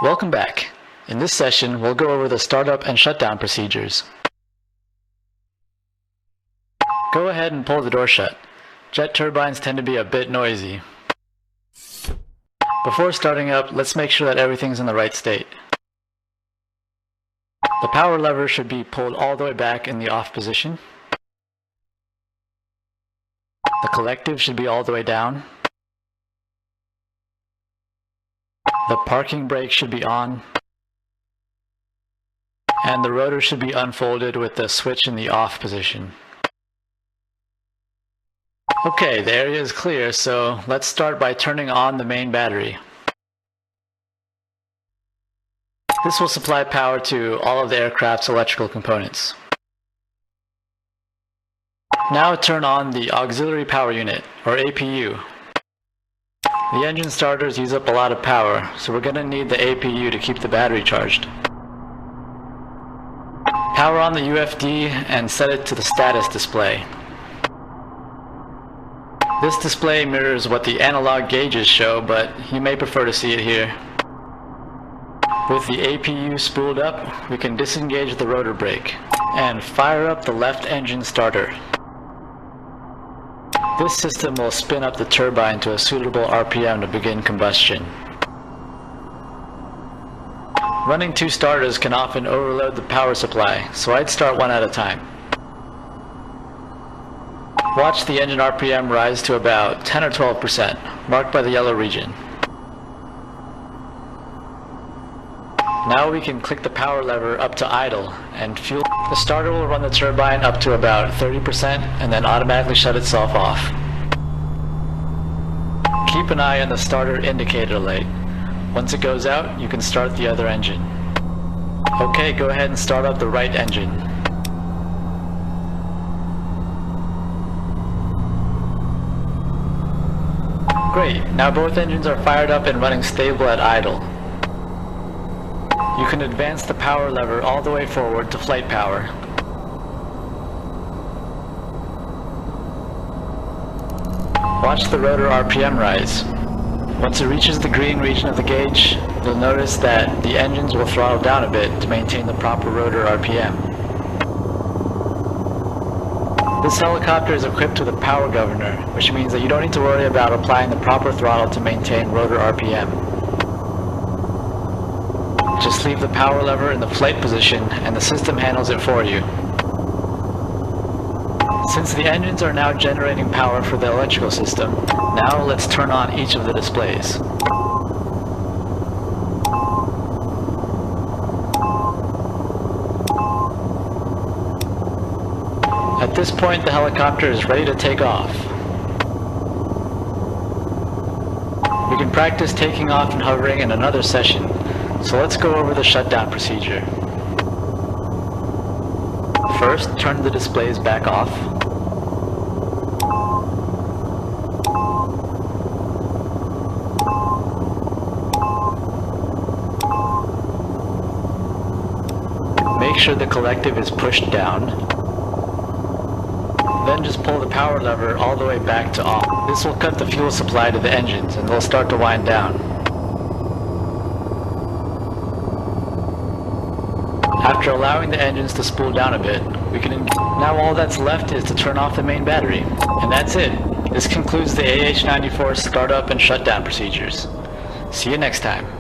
Welcome back. In this session, we'll go over the startup and shutdown procedures. Go ahead and pull the door shut. Jet turbines tend to be a bit noisy. Before starting up, let's make sure that everything's in the right state. The power lever should be pulled all the way back in the off position. The collective should be all the way down. The parking brake should be on. And the rotor should be unfolded with the switch in the off position. Okay, the area is clear, so let's start by turning on the main battery. This will supply power to all of the aircraft's electrical components. Now turn on the auxiliary power unit, or APU. The engine starters use up a lot of power, so we're going to need the APU to keep the battery charged. Power on the UFD and set it to the status display. This display mirrors what the analog gauges show, but you may prefer to see it here. With the APU spooled up, we can disengage the rotor brake and fire up the left engine starter. This system will spin up the turbine to a suitable RPM to begin combustion. Running two starters can often overload the power supply, so I'd start one at a time. Watch the engine RPM rise to about 10 or 12%, marked by the yellow region. Now we can click the power lever up to idle and fuel. The starter will run the turbine up to about 30% and then automatically shut itself off. Keep an eye on the starter indicator light. Once it goes out, you can start the other engine. Okay, go ahead and start up the right engine. Great, now both engines are fired up and running stable at idle. You can advance the power lever all the way forward to flight power. Watch the rotor RPM rise. Once it reaches the green region of the gauge, you'll notice that the engines will throttle down a bit to maintain the proper rotor RPM. This helicopter is equipped with a power governor, which means that you don't need to worry about applying the proper throttle to maintain rotor RPM. Just leave the power lever in the flight position and the system handles it for you. Since the engines are now generating power for the electrical system, now let's turn on each of the displays. At this point, the helicopter is ready to take off. We can practice taking off and hovering in another session, so let's go over the shutdown procedure. First, turn the displays back off. Make sure the collective is pushed down. Then just pull the power lever all the way back to off. This will cut the fuel supply to the engines and they'll start to wind down. After allowing the engines to spool down a bit, now all that's left is to turn off the main battery. And that's it. This concludes the AH-94 startup and shutdown procedures. See you next time.